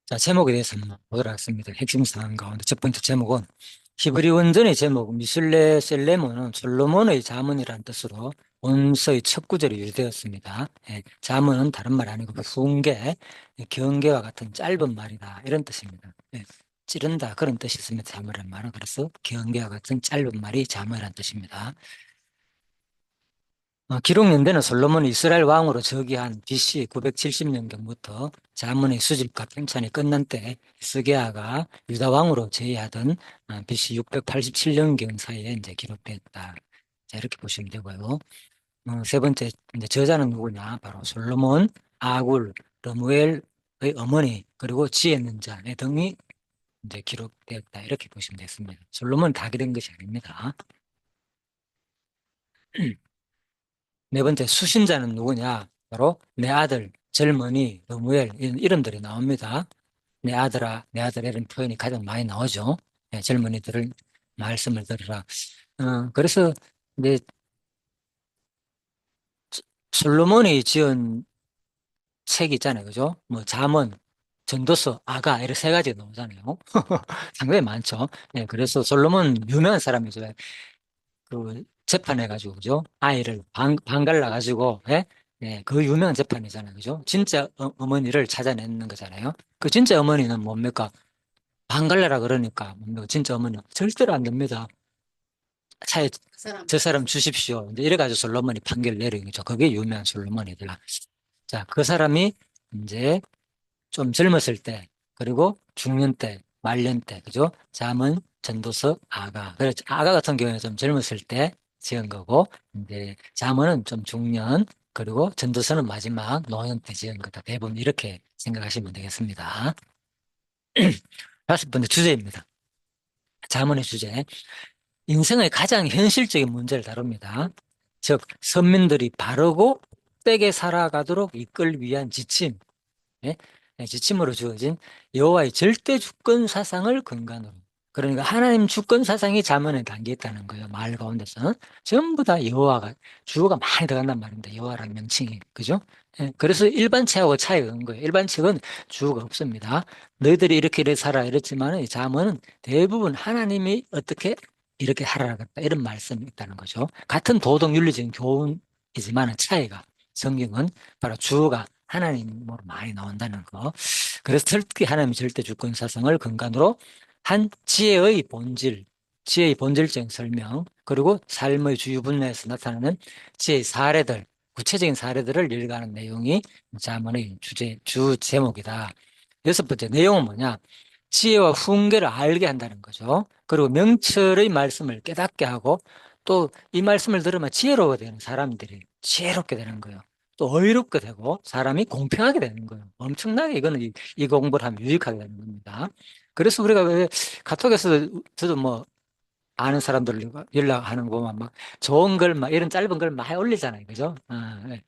자, 제목에 대해서 한번 보도록 하겠습니다. 핵심 사항 가운데 첫 번째 제목은 히브리 원전의 제목 미슐레 셀레몬은 솔로몬의 자문이라는 뜻으로 본서의 첫 구절이 유래되었습니다. 예, 자문은 다른 말 아니고 훈계, 경계와 같은 짧은 말이다 이런 뜻입니다. 예, 찌른다 그런 뜻이 있습니다. 자문이라는 말은 그래서 경계와 같은 짧은 말이 자문이라는 뜻입니다. 기록 연대는 솔로몬이 이스라엘 왕으로 즉위한 BC 970년경부터 자문의 수집과 편찬이 끝난 때 스게아가 유다 왕으로 제위하던 BC 687년경 사이에 이제 기록됐다. 자, 이렇게 보시면 되고요. 세 번째 이제 저자는 누구냐? 바로 솔로몬, 아굴, 러무엘의 어머니 그리고 지혜는 자 등이 이제 기록되었다. 이렇게 보시면 되겠습니다. 솔로몬 다 기른 것이 아닙니다. 네 번째 수신자는 누구냐? 바로 내 아들, 젊은이, 노무엘 이런 이름들이 나옵니다. 내 아들아, 내 아들 이런 표현이 가장 많이 나오죠. 네, 젊은이들을 말씀을 들으라. 그래서 이제 솔로몬이 지은 책이 있잖아요, 그죠? 뭐 잠언, 전도서, 아가 이렇게 세 가지가 나오잖아요. 상당히 많죠. 네, 그래서 솔로몬 유명한 사람이죠. 그 재판해가지고 그죠? 아이를 방갈라가지고 예? 예, 그 유명한 재판이잖아요, 그죠? 진짜 어머니를 찾아내는 거잖아요. 그 진짜 어머니는 뭡니까? 방갈라라 그러니까 뭡니까? 진짜 어머니 절대로 안 됩니다. 차에 저 사람 주십시오. 이제 이래가지고 솔로몬이 판결 내린 거죠. 그게 유명한 솔로몬이더라. 자, 그 사람이 이제 좀 젊었을 때, 그리고 중년 때, 말년 때, 그죠? 잠언, 전도서, 아가. 그래서 아가 같은 경우에는 좀 젊었을 때 지은 거고, 이제 잠언은 좀 중년, 그리고 전도서는 마지막 노년 때 지은 거다. 대부분 이렇게 생각하시면 되겠습니다. 다섯 번째 주제입니다. 잠언의 주제. 인생의 가장 현실적인 문제를 다룹니다. 즉, 선민들이 바르고 빽에 살아가도록 이끌 위한 지침. 예? 예, 지침으로 주어진 여호와의 절대 주권 사상을 근간으로. 그러니까 하나님 주권 사상이 자문에 담겨 있다는 거예요. 말 가운데서는 전부 다 여호와가 주어가 많이 들어간단 말입니다. 여호와라는 명칭이 그죠? 예, 그래서 일반 책하고 차이가 있는 거예요. 일반 책은 주어가 없습니다. 너희들이 이렇게 살아 이랬지만 이 자문은 대부분 하나님이 어떻게 이렇게 하라겠다 이런 말씀이 있다는 거죠. 같은 도덕 윤리적인 교훈이지만 차이가 성경은 바로 주어가 하나님으로 많이 나온다는 거. 그래서 특히 하나님의 절대 주권 사상을 근간으로 한 지혜의 본질, 지혜의 본질적인 설명, 그리고 삶의 주요 분야에서 나타나는 지혜의 사례들, 구체적인 사례들을 일가하는 내용이 자문의 주 제목이다. 여섯 번째 내용은 뭐냐? 지혜와 훈계를 알게 한다는 거죠. 그리고 명철의 말씀을 깨닫게 하고 또 이 말씀을 들으면 지혜로워야 되는 사람들이 지혜롭게 되는 거예요. 또 어이롭게 되고 사람이 공평하게 되는 거예요. 엄청나게 이거는 이 공부를 하면 유익하게 되는 겁니다. 그래서 우리가 왜 카톡에서 저도 뭐 아는 사람들 연락하는 거 보면 막 좋은 걸 막 이런 짧은 걸 많이 올리잖아요. 그죠? 네.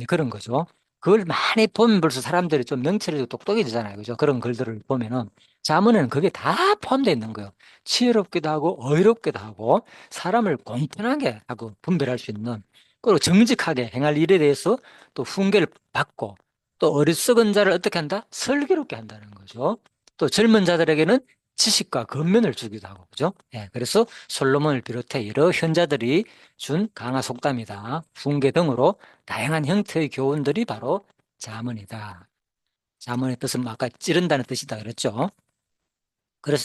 그런 거죠. 그걸 많이 보면 벌써 사람들이 좀 명철이고 똑똑해지잖아요. 그죠? 그런 글들을 보면은 자문에는 그게 다 포함되어 있는 거예요. 지혜롭기도 하고 어이롭기도 하고 사람을 공평하게 하고 분별할 수 있는 그리고 정직하게 행할 일에 대해서 또 훈계를 받고 또 어리석은 자를 어떻게 한다? 슬기롭게 한다는 거죠. 또 젊은 자들에게는 지식과 권면을 주기도 하고 그죠? 예, 그래서 솔로몬을 비롯해 여러 현자들이 준 강화 속담이다. 훈계 등으로 다양한 형태의 교훈들이 바로 자문이다. 자문의 뜻은 뭐 아까 찌른다는 뜻이다 그랬죠. 그래서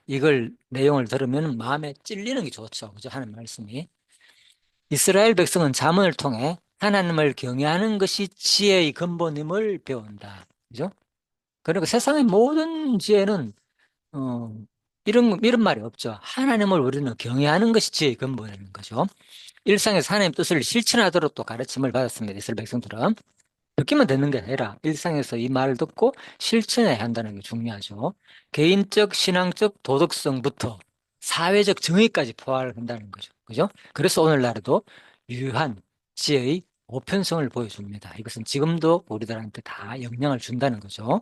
이걸 내용을 들으면 마음에 찔리는 게 좋죠. 그죠? 하는 말씀이. 이스라엘 백성은 자문을 통해 하나님을 경외하는 것이 지혜의 근본임을 배운다. 그죠? 그러니까 세상의 모든 지혜는, 어, 이런 말이 없죠. 하나님을 우리는 경외하는 것이 지혜의 근본인 거죠. 일상에서 하나님의 뜻을 실천하도록 또 가르침을 받았습니다. 이스라엘 백성들은. 듣기만 듣는 게 아니라 일상에서 이 말을 듣고 실천해야 한다는 게 중요하죠. 개인적, 신앙적 도덕성부터 사회적 정의까지 포괄한다는 거죠. 그죠? 그래서 오늘날에도 유효한 지혜의 보편성을 보여줍니다. 이것은 지금도 우리들한테 다 영향을 준다는 거죠.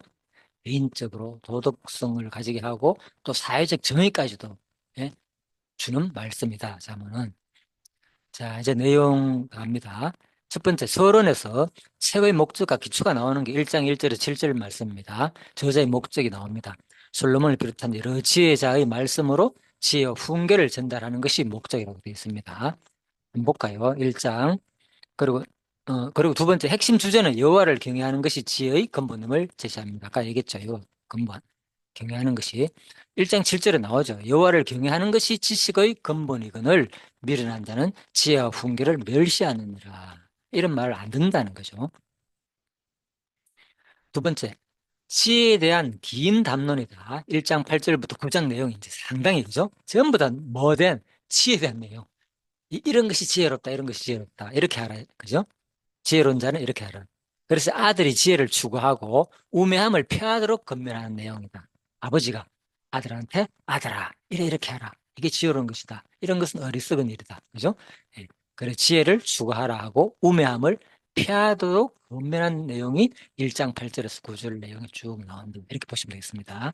개인적으로 도덕성을 가지게 하고 또 사회적 정의까지도 예, 주는 말씀이다. 자문은. 자, 이제 내용 갑니다. 첫 번째, 서론에서 책의 목적과 기초가 나오는 게 1장 1절에서 7절 말씀입니다. 저자의 목적이 나옵니다. 솔로몬을 비롯한 여러 지혜자의 말씀으로 지혜와 훈계를 전달하는 것이 목적이라고 되어 있습니다. 한번 볼까요? 1장. 그리고, 그리고 두 번째, 핵심 주제는 여호와를 경외하는 것이 지혜의 근본임을 제시합니다. 아까 얘기했죠. 이거 근본. 경외하는 것이 1장 7절에 나오죠. 여호와를 경외하는 것이 지식의 근본이거늘 미련한 자는 지혜와 훈계를 멸시하느니라. 이런 말을 안 듣는다는 거죠. 두 번째, 지혜에 대한 긴 담론이다. 1장 8절부터 9장 내용이 이제 상당히 그죠? 전부 다 뭐된 지혜에 대한 내용. 이런 것이 지혜롭다, 이런 것이 지혜롭다. 이렇게 알아요. 그죠? 지혜로운 자는 이렇게 하라. 그래서 아들이 지혜를 추구하고 우매함을 피하도록 권면하는 내용이다. 아버지가 아들한테 아들아 이렇게 하라. 이게 지혜로운 것이다. 이런 것은 어리석은 일이다. 그죠? 예. 그래 지혜를 추구하라 하고 우매함을 피하도록 권면한 내용이 1장 8절에서 9절 내용이 쭉 나온다. 이렇게 보시면 되겠습니다.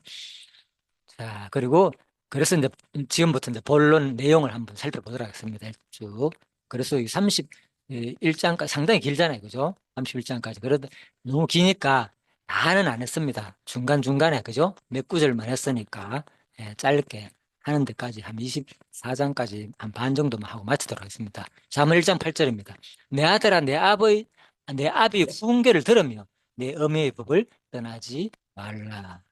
자, 그리고 그래서 이제 지금부터 이제 본론 내용을 한번 살펴보도록 하겠습니다. 쭉. 그래서 이 31장까지 상당히 길잖아요. 그죠? 31장까지. 그래도 너무 기니까 다는 안 했습니다. 중간중간에, 그죠? 몇 구절만 했으니까, 예, 짧게 하는 데까지 한 24장까지 한 반 정도만 하고 마치도록 하겠습니다. 잠언 1장 8절입니다. 내 아들아, 내 아비 훈계를 들으며 내 어미의 법을 떠나지 말라.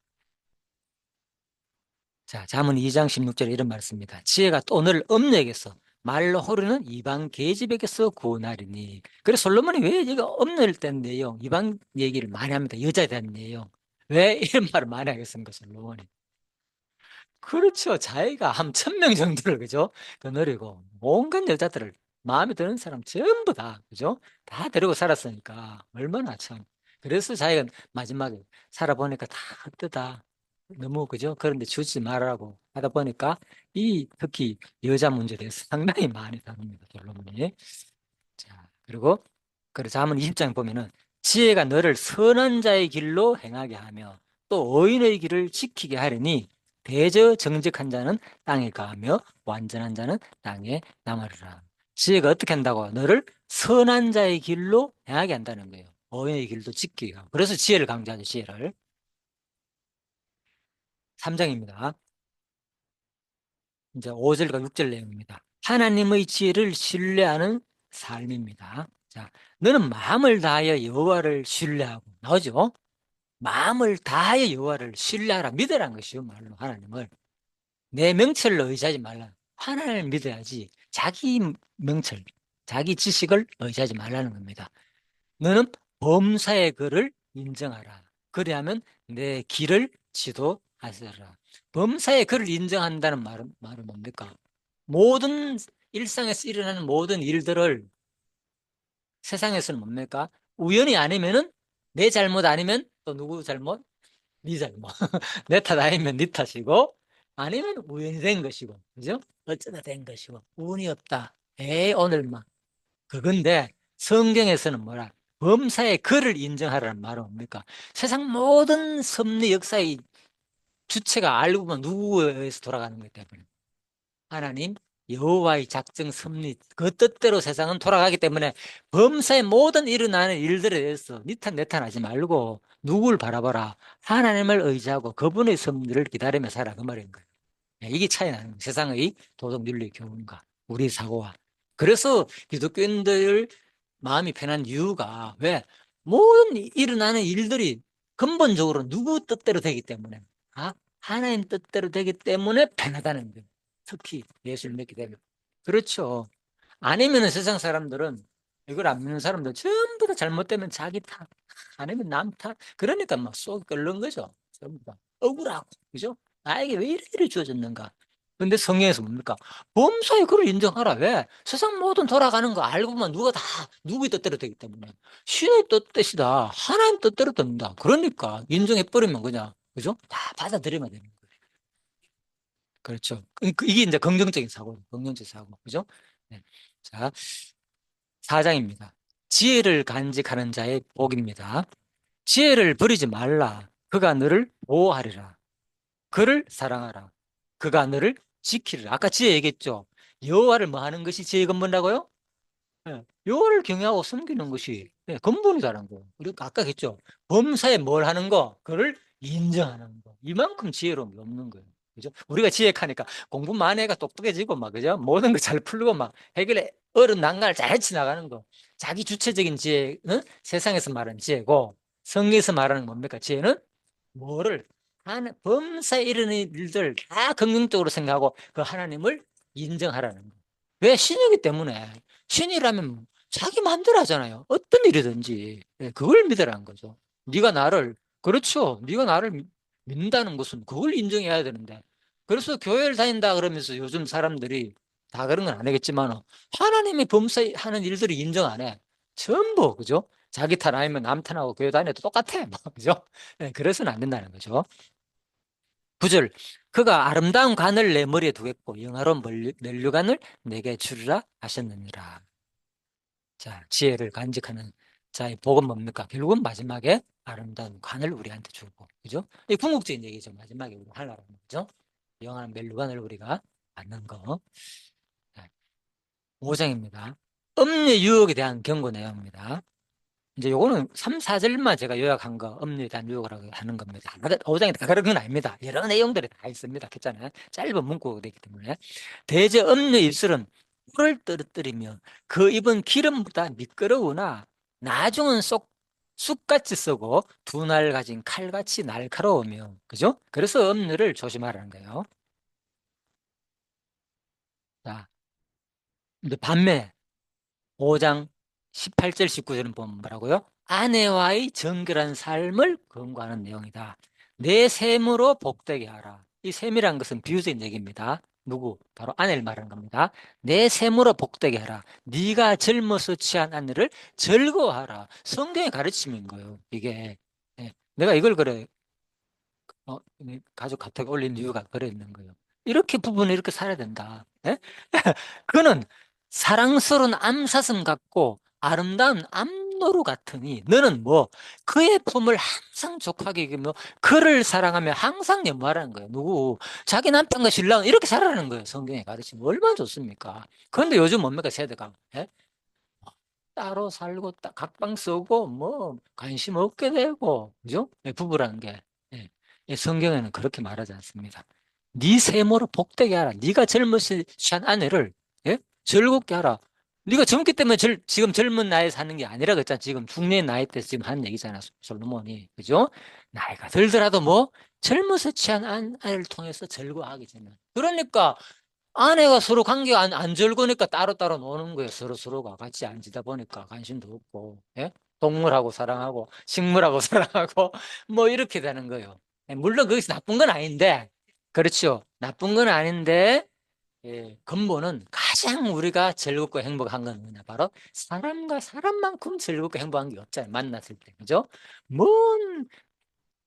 자, 잠언 2장 16절에 이런 말씀입니다. 지혜가 또 너를 엄녀에게서 말로 호르는 이방 계집에게서 구원하리니. 그래서 솔로몬이 왜 여기가 엄녀를 뗀 내용, 이방 얘기를 많이 합니다. 여자에 대한 내용. 왜 이런 말을 많이 하겠습니까, 솔로몬이? 그렇죠. 자기가 한 1,000명 정도를, 그죠? 거느리고, 온갖 여자들을 마음에 드는 사람 전부 다, 그죠? 다 데리고 살았으니까, 얼마나 참. 그래서 자기가 마지막에 살아보니까 다 헛되다. 너무, 그죠? 그런데 주지 말라고 하다 보니까, 특히 여자 문제에 대해서 상당히 많이 다룹니다, 결론이. 자, 그리고 잠언 20장 보면은, 지혜가 너를 선한 자의 길로 행하게 하며, 또 의인의 길을 지키게 하리니, 대저 정직한 자는 땅에 가며 완전한 자는 땅에 남으리라. 지혜가 어떻게 한다고? 너를 선한 자의 길로 행하게 한다는 거예요. 의인의 길도 지키게 하고. 그래서 지혜를 강조하죠, 지혜를. 3장입니다. 이제 5절과 6절 내용입니다. 하나님의 지혜를 신뢰하는 삶입니다. 자, 너는 마음을 다하여 여호와를 신뢰하고 나오죠? 마음을 다하여 여호와를 신뢰하라 믿으라는 것이요 말로 하나님을. 내 명철로 의지하지 말라. 하나님을 믿어야지. 자기 명철, 자기 지식을 의지하지 말라는 겁니다. 너는 범사의 글을 인정하라. 그리하면 내 길을 지도하시라. 범사의 글을 인정한다는 말은 뭡니까? 모든 일상에서 일어나는 모든 일들을 세상에서는 뭡니까? 우연이 아니면은 내 잘못 아니면 또 누구 잘못? 네 잘못. 내 탓 아니면 네 탓이고 아니면 우연히 된 것이고 그죠? 어쩌다 된 것이고 운이 없다. 에이 오늘만. 그건데 성경에서는 뭐라? 범사의 그를 인정하라는 말은 뭡니까? 세상 모든 섭리 역사의 주체가 알고 보면 누구에서 돌아가는 거기 때문에 하나님 여호와의 작정 섭리 그 뜻대로 세상은 돌아가기 때문에 범사의 모든 일어나는 일들에 대해서 니탄 내탄 하지 말고 누구를 바라봐라 하나님을 의지하고 그분의 섭리를 기다리며 살아 그 말인 거예요. 이게 차이 나는 거예요. 세상의 도덕 윤리 교훈과 우리 사고와 그래서 기독교인들 마음이 편한 이유가 왜 모든 일어나는 일들이 근본적으로 누구 뜻대로 되기 때문에 하나님 뜻대로 되기 때문에 편하다는 거예요. 특히 예수를 믿게 되면. 그렇죠. 아니면은 세상 사람들은 이걸 안 믿는 사람들 전부 다 잘못되면 자기 탓, 아니면 남 탓. 그러니까 막 속 끓는 거죠. 전부 다. 억울하고. 그죠? 나에게 왜 이래 주어졌는가? 근데 성경에서 뭡니까? 범사의 그를 인정하라. 왜? 세상 모든 돌아가는 거 알고 보면 누가 다 누구의 뜻대로 되기 때문에. 신의 뜻이다. 하나님 뜻대로 된다. 그러니까 인정해버리면 그냥, 그죠? 다 받아들이면 되는 거예요. 그렇죠. 이게 이제 긍정적인 사고, 긍정적인 사고, 그죠? 네. 자, 4장입니다. 지혜를 간직하는 자의 복입니다. 지혜를 버리지 말라. 그가 너를 보호하리라. 그를 사랑하라. 그가 너를 지키리라. 아까 지혜 얘기했죠. 여호와를 뭐 하는 것이 지혜의 근본이라고요? 네. 요거를 경외하고 섬기는 것이 근본이다라는 거. 그리고 아까 했죠. 범사에 뭘 하는 거, 그를 인정하는 거. 이만큼 지혜로움이 없는 거예요. 그죠? 우리가 지혜하니까 공부만 해가 똑똑해지고 막, 그죠? 모든 거 잘 풀고 막 해결해, 어른 난간을 잘 헤쳐나가는 거. 자기 주체적인 지혜는 세상에서 말하는 지혜고, 성경에서 말하는 뭡니까? 지혜는 뭐를 하는, 범사에 이르는 일들 다 긍정적으로 생각하고 그 하나님을 인정하라는 거. 왜? 신이기 때문에. 신이라면 자기 마음대로 하잖아요. 어떤 일이든지. 그걸 믿으라는 거죠. 네가 나를, 그렇죠. 네가 나를 믿는다는 것은 그걸 인정해야 되는데. 그래서 교회를 다닌다 그러면서 요즘 사람들이 다 그런 건 아니겠지만 하나님이 범사하는 일들을 인정 안 해. 전부, 그죠? 자기 탓 아니면 남 탓하고 교회 다녀도 똑같아. 뭐, 그죠? 그래서는 안 된다는 거죠. 9절. 그가 아름다운 관을 내 머리에 두겠고 영화로운 면류관을 내게 주리라 하셨느니라. 자, 지혜를 간직하는 자의 복은 뭡니까? 결국은 마지막에 아름다운 관을 우리한테 주고, 그죠? 이 궁극적인 얘기죠. 마지막에 우리 하려는 거죠. 영원한 멸류관을 우리가 받는 거. 자, 5장입니다. 음녀 유혹에 대한 경고 내용입니다. 이제 요거는 3, 4절만 제가 요약한 거, 음료에 대한 유혹이라고 하는 겁니다. 5장에 다 그런 건 아닙니다. 여러 내용들이 다 있습니다. 괜찮아요? 짧은 문구가 되기 때문에. 대저 음료 입술은 꿀을 떨어뜨리며 그 입은 기름보다 미끄러우나 나중은 쑥같이 썩고 두 날 가진 칼같이 날카로우며, 그죠? 그래서 음료를 조심하라는 거예요. 자, 근데 반면 5장 18절 19절은 보면 뭐라고요? 아내와의 정결한 삶을 권고하는 내용이다. 내 셈으로 복되게 하라. 이 셈이란 것은 비유적인 얘기입니다. 누구? 바로 아내를 말하는 겁니다. 내 셈으로 복되게 하라. 네가 젊어서 취한 아내를 즐거워하라. 성경의 가르침인 거예요. 이게. 내가 이걸 그래 가족 카톡에 올린 이유가 그래 있는 거예요. 이렇게 부부는 이렇게 살아야 된다. 예? 그는 사랑스러운 암사슴 같고 아름다운 암노루 같으니 너는 뭐 그의 품을 항상 족하게 여기며 그를 사랑하며 항상 연모하라는 거예요. 누구? 자기 남편과 신랑은 이렇게 살아라는 거예요. 성경에 가르치면 얼마나 좋습니까? 그런데 요즘 뭡니까 세대가? 예? 따로 살고 각방 쓰고 뭐 관심 없게 되고, 그죠? 부부라는 게. 예. 성경에는 그렇게 말하지 않습니다. 네 세모로 복되게 하라. 네가 젊으신 아내를, 예? 즐겁게 하라. 네가 젊기 때문에 지금 젊은 나이에 사는 게 아니라 그랬잖아. 지금 중년 나이 때 지금 하는 얘기잖아. 솔로몬이. 그죠? 나이가 들더라도 뭐 젊어서 취한 아내를 통해서 즐거워하기 전에. 그러니까 아내가 서로 관계가 안 즐거우니까 따로따로 노는 거예요. 서로가 같이 안 지다 보니까 관심도 없고, 예? 동물하고 사랑하고, 식물하고 사랑하고, 뭐 이렇게 되는 거예요. 물론 거기서 나쁜 건 아닌데, 그렇죠. 나쁜 건 아닌데, 근본은 가장 우리가 즐겁고 행복한 건 뭐냐? 바로 사람과 사람만큼 즐겁고 행복한 게 없잖아요. 만났을 때. 그죠? 뭔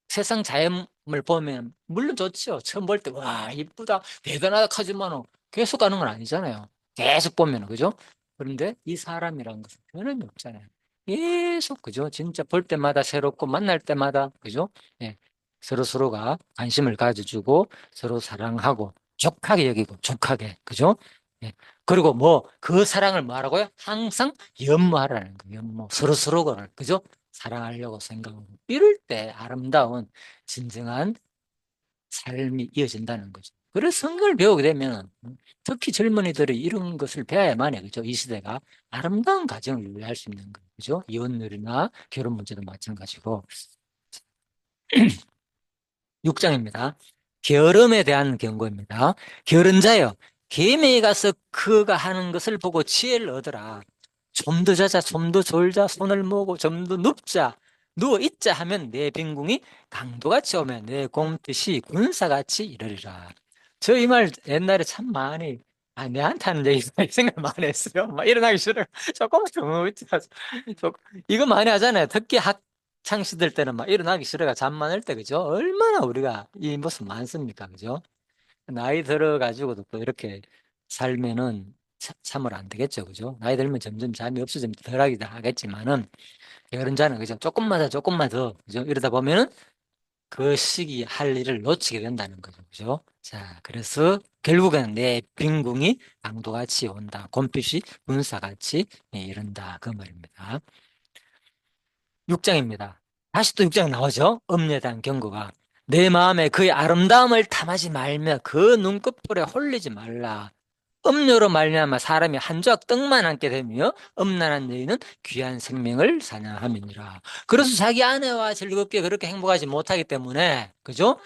세상 자연을 보면 물론 좋죠. 처음 볼 때 와 이쁘다 대단하다 하지만 계속 가는 건 아니잖아요. 계속 보면 그죠? 그런데 이 사람이라는 것은 변함이 없잖아요. 계속 그죠? 진짜 볼 때마다 새롭고 만날 때마다 그죠? 예. 서로가 관심을 가져주고 서로 사랑하고 족하게 여기고 족하게 그죠? 예. 그리고 뭐 그 사랑을 뭐하라고요? 항상 연모하라는 거예요. 연모 서로를 그죠? 사랑하려고 생각하고 이럴 때 아름다운 진정한 삶이 이어진다는 거죠. 그래서 성경을 배우게 되면 특히 젊은이들이 이런 것을 배워야만 해. 그죠? 이 시대가 아름다운 가정을 유지할 수 있는 거죠. 그죠? 이혼율이나 결혼 문제도 마찬가지고. 6장입니다. 게으름에 대한 경고입니다. 게으른 자여, 계매에 가서 그가 하는 것을 보고 지혜를 얻으라. 좀 더 자자, 좀 더 졸자, 손을 모으고 좀 더 눕자, 누워 있자 하면 내 빈궁이 강도같이 오면 내 곰뜻이 군사같이 이르리라. 저 이 말 옛날에 참 많이, 내한테 하는 얘기 생각 많이 했어요. 막 일어나기 싫어요. 조금만 더 누워 있자. 이거 많이 하잖아요. 특히 학창 시절 때는 막 일어나기 싫어가 잠 많을 때, 그죠? 얼마나 우리가 이 모습 많습니까? 그죠? 나이 들어가지고도 또 이렇게 살면은 참을 안 되겠죠. 그죠? 나이 들면 점점 잠이 없어지면 덜 하기도 하겠지만은, 게으른 자는 그죠? 조금만 더, 그죠? 이러다 보면은 그 시기 할 일을 놓치게 된다는 거죠. 그죠? 자, 그래서 결국에는 내 빈궁이 강도같이 온다. 곰핏이 문사같이 이른다. 그 말입니다. 6장입니다. 다시 또 6장 나오죠. 음녀에 대한 경고가. 내 마음에 그의 아름다움을 탐하지 말며 그 눈꺼풀에 홀리지 말라. 음료로 말미암아 사람이 한 조각 떡만 안게 되며 음란한 여인은 귀한 생명을 사냥함이니라. 그래서 자기 아내와 즐겁게 그렇게 행복하지 못하기 때문에 그죠?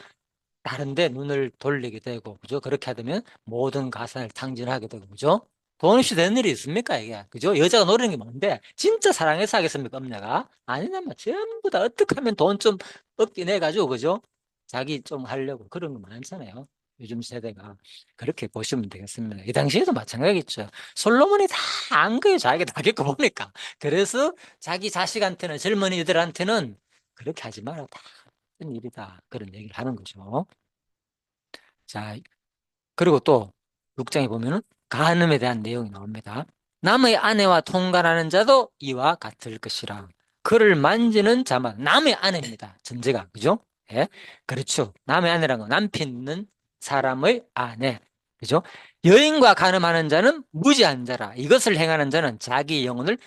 다른 데 눈을 돌리게 되고 그죠? 그렇게 하면 모든 가산을 탕진하게 되고 그죠? 돈 없이 되는 일이 있습니까 이게? 그죠? 여자가 노리는 게 뭔데? 진짜 사랑해서 하겠습니까 엄냐가? 아니냐면 전부 다 어떻게 하면 돈 좀 얻긴 해가지고 그죠? 자기 좀 하려고 그런 거 많잖아요. 요즘 세대가 그렇게 보시면 되겠습니다. 이 당시에도 마찬가지겠죠. 솔로몬이 다 안 거예요. 자기가 다 겪어보니까. 그래서 자기 자식한테는 젊은이들한테는 그렇게 하지 마라. 다 같은 일이다. 그런 얘기를 하는 거죠. 자, 그리고 또 6장에 보면은 간음에 대한 내용이 나옵니다. 남의 아내와 통관하는 자도 이와 같을 것이라. 그를 만지는 자만 남의 아내입니다. 전제가 그죠? 예, 그렇죠. 남의 아내라는 건 남편 있는 사람의 아내. 그죠? 여인과 간음하는 자는 무지한 자라. 이것을 행하는 자는 자기 영혼을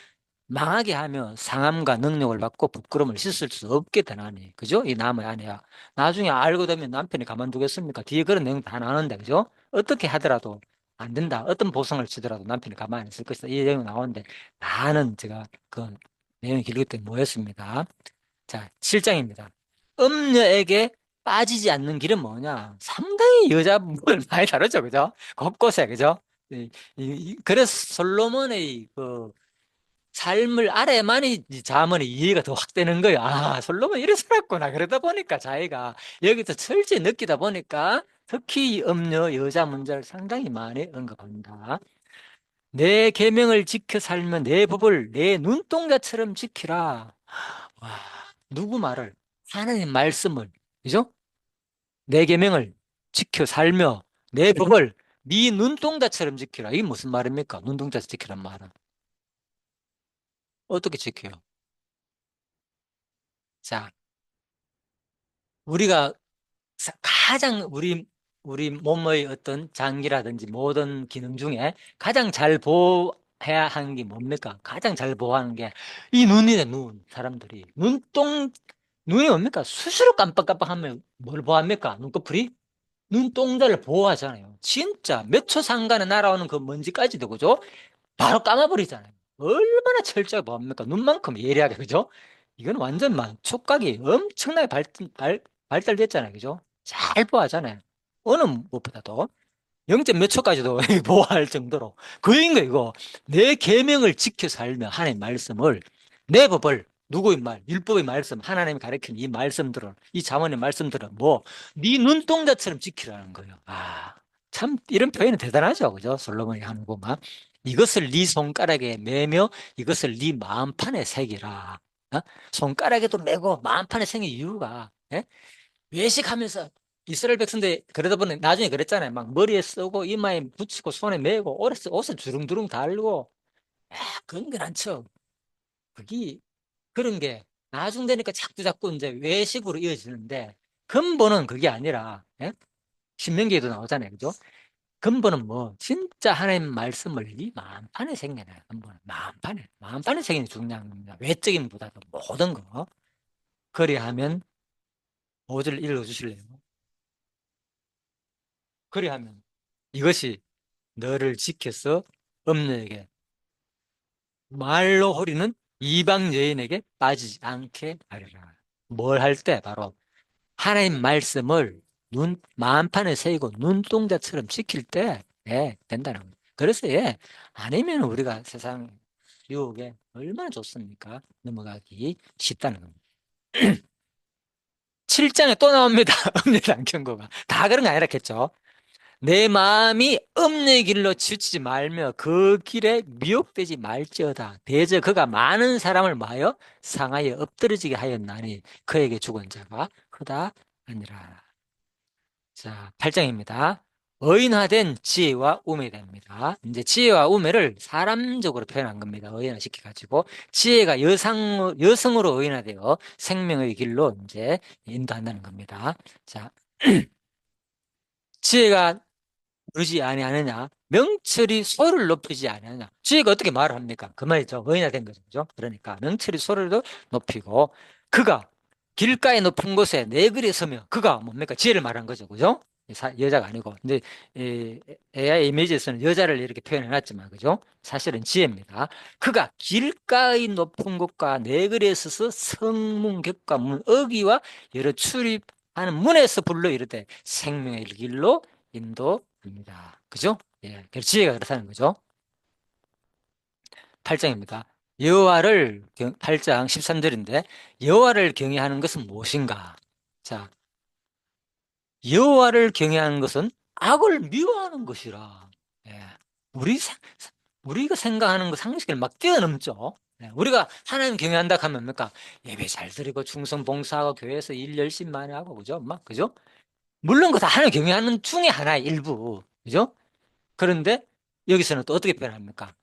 망하게 하며 상함과 능력을 받고 부끄러움을 씻을 수 없게 되나니 그죠? 이 남의 아내야 나중에 알고 되면 남편이 가만두겠습니까? 뒤에 그런 내용 다 나오는데 그죠? 어떻게 하더라도 안 된다 어떤 보상을 치더라도 남편이 가만히 있을 것이다 이 내용 나오는데 다는 제가 그 내용이 길기 때문에 모였습니다. 자 7장입니다. 음녀에게 빠지지 않는 길은 뭐냐? 상당히 여자분을 많이 다루죠 그죠? 곳곳에 그죠? 그래서 솔로몬의 그 삶을 아래만이 자문이 이해가 더 확 되는 거예요. 아, 솔로몬 이래 살았구나. 그러다 보니까 자기가 여기서 철저히 느끼다 보니까 특히 이 음녀 여자 문제를 상당히 많이 언급합니다. 내 계명을 지켜 살면 내 법을 내 눈동자처럼 지키라. 와, 누구 말을? 하나님 말씀을, 그죠? 내 계명을 지켜 살며 내 법을 네 눈동자처럼 지키라. 이게 무슨 말입니까? 눈동자처럼 지키란 말은. 어떻게 지켜요? 자, 우리가 가장 우리 몸의 어떤 장기라든지 모든 기능 중에 가장 잘 보호해야 하는 게 뭡니까? 가장 잘 보호하는 게 이 눈이네, 눈. 사람들이. 눈이 뭡니까? 수시로 깜빡깜빡하면 뭘 보호합니까? 눈꺼풀이? 눈동자를 보호하잖아요. 진짜 몇 초 상간에 날아오는 그 먼지까지도, 그죠? 바로 감아버리잖아요. 얼마나 철저하게 보호합니까? 눈만큼 예리하게, 그죠? 이건 완전 촉각이 엄청나게 발달됐잖아요. 그죠? 잘 보호하잖아요. 어느 무엇보다도 0점 몇 초까지도 보호할 정도로 그인 거 이거 내 계명을 지켜 살며 하나님의 말씀을 내 법을 누구의 말 율법의 말씀 하나님이 가르친 이 말씀들을 이 자문의 말씀들은 뭐 네 눈동자처럼 지키라는 거예요. 아, 참 이런 표현은 대단하죠. 그죠? 솔로몬이 하는 거만 이것을 네 손가락에 매며 이것을 네 마음판에 새기라. 어? 손가락에도 매고 마음판에 새긴 이유가 예? 외식하면서 이스라엘 백성들 그러다 보니 나중에 그랬잖아요. 막 머리에 쓰고 이마에 붙이고 손에 메고 옷에 주릉주릉 달고 건건한 척. 그게 그런 게 나중 되니까 자꾸자꾸 이제 외식으로 이어지는데 근본은 그게 아니라 예? 신명기에도 나오잖아요. 그죠? 근본은 뭐 진짜 하나님 말씀을 이 마음판에 새겨놔요. 근본은 마음판에 새기는 게 중요한 겁니다. 외적인 보다도 모든 거 그리하면 5절 읽어주실래요? 그리하면 이것이 너를 지켜서 음녀에게 말로 호리는 이방 여인에게 빠지지 않게 하리라. 뭘 할 때? 바로 하나님 말씀을 마음판에 새기고 눈동자처럼 지킬 때, 예, 된다는 거예요. 그래서, 예, 아니면 우리가 세상 유혹에 얼마나 좋습니까? 넘어가기 쉽다는 겁니다. 7장에 또 나옵니다. 음녀란 경고가. 다 그런 거 아니라겠죠. 내 마음이 음녀의 길로 치우치지 말며 그 길에 미혹되지 말지어다. 대저 그가 많은 사람을 마여 상하여 엎드러지게 하였나니 그에게 죽은 자가 크다 아니라. 자, 8장입니다. 의인화된 지혜와 우매에 대합니다. 이제 지혜와 우매를 사람적으로 표현한 겁니다. 의인화시켜가지고 지혜가 여성으로 의인화되어 생명의 길로 이제 인도한다는 겁니다. 자, 지혜가 그러지 아니하느냐. 명철이 소를 높이지 아니하느냐. 지혜가 어떻게 말을 합니까? 그 말이죠. 어인화 된 거죠. 그죠? 그러니까 명철이 소를 높이고 그가 길가에 높은 곳에 네 글이 서며 그가 뭡니까? 지혜를 말한 거죠. 그죠? 여자가 아니고. 근데 AI 이미지에서는 여자를 이렇게 표현해 놨지만 그죠? 사실은 지혜입니다. 그가 길가의 높은 곳과 네 글에 서서 성문 객과 문 어귀와 여러 출입하는 문에서 불러 이르되 생명의 길로 인도입니다. 그죠? 예, 그래서 지혜가 그렇다는 거죠. 8장입니다. 여호와를 8장 13절인데 여호와를 경외하는 것은 무엇인가? 자, 여호와를 경외하는 것은 악을 미워하는 것이라. 예. 우리 우리가 생각하는 그 상식을 막 뛰어넘죠. 예. 우리가 하나님 경외한다 하면 뭡니까? 예배 잘 드리고 충성 봉사하고 교회에서 일 열심히 많이 하고 그죠? 막 그죠? 물론 그 다 하나님 경외하는 중에 하나의 일부. 그죠? 그런데 여기서는 또 어떻게 표현합니까?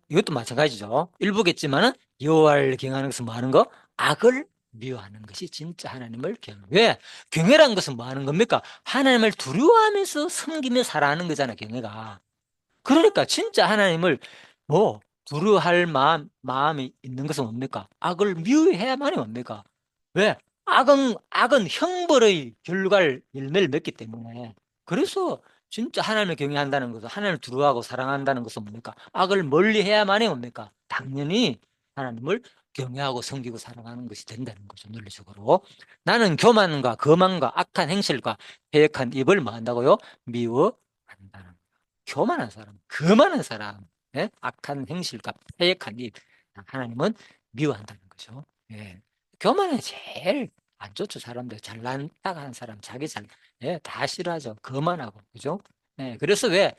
이것도 마찬가지죠. 일부겠지만은 여호와를 경외하는 것은 뭐 하는 거? 악을 미워하는 것이 진짜 하나님을 경외. 왜? 경외란 것은 뭐 하는 겁니까? 하나님을 두려워하면서 섬기며 살아가는 거잖아, 경외가. 그러니까 진짜 하나님을 뭐 두려워할 마음이 있는 것은 뭡니까? 악을 미워해야만이 뭡니까? 왜? 악은 형벌의 결과를 열매를 맺기 때문에. 그래서 진짜 하나님을 경외한다는 것은 하나님을 두려워하고 사랑한다는 것은 뭡니까? 악을 멀리 해야만이 뭡니까? 당연히 하나님을 경외하고 섬기고 사랑하는 것이 된다는 거죠, 논리적으로. 나는 교만과 거만과 악한 행실과 패역한 입을 뭐 한다고요? 미워한다는 교만한 사람, 거만한 사람, 예? 악한 행실과 패역한 일, 하나님은 미워한다는 거죠. 예. 교만은 제일 안 좋죠. 사람들 잘난다가 한 사람, 자기 예, 다 싫어하죠. 거만하고, 그죠? 예, 그래서 왜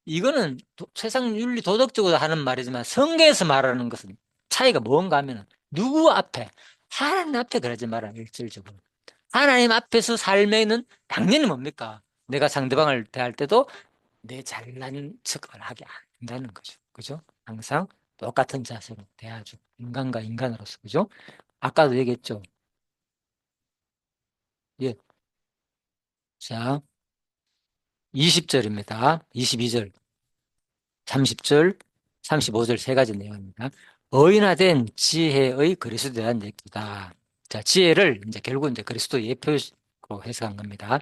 이거는 세상 윤리 도덕적으로 하는 말이지만 성경에서 말하는 것은 차이가 뭔가 하면은 누구 앞에 하나님 앞에 그러지 마라 일절적으로 하나님 앞에서 삶에는 당연히 뭡니까? 내가 상대방을 대할 때도 내 잘난 척을 하게 안 된다는 거죠. 그죠? 항상 똑같은 자세로 대하죠. 인간과 인간으로서. 그죠? 아까도 얘기했죠. 예. 자, 20절입니다. 22절, 30절, 35절 세 가지 내용입니다. 어인화된 지혜의 그리스도에 대한 얘기다. 자, 지혜를 이제 결국 이제 그리스도 예표로 해석한 겁니다.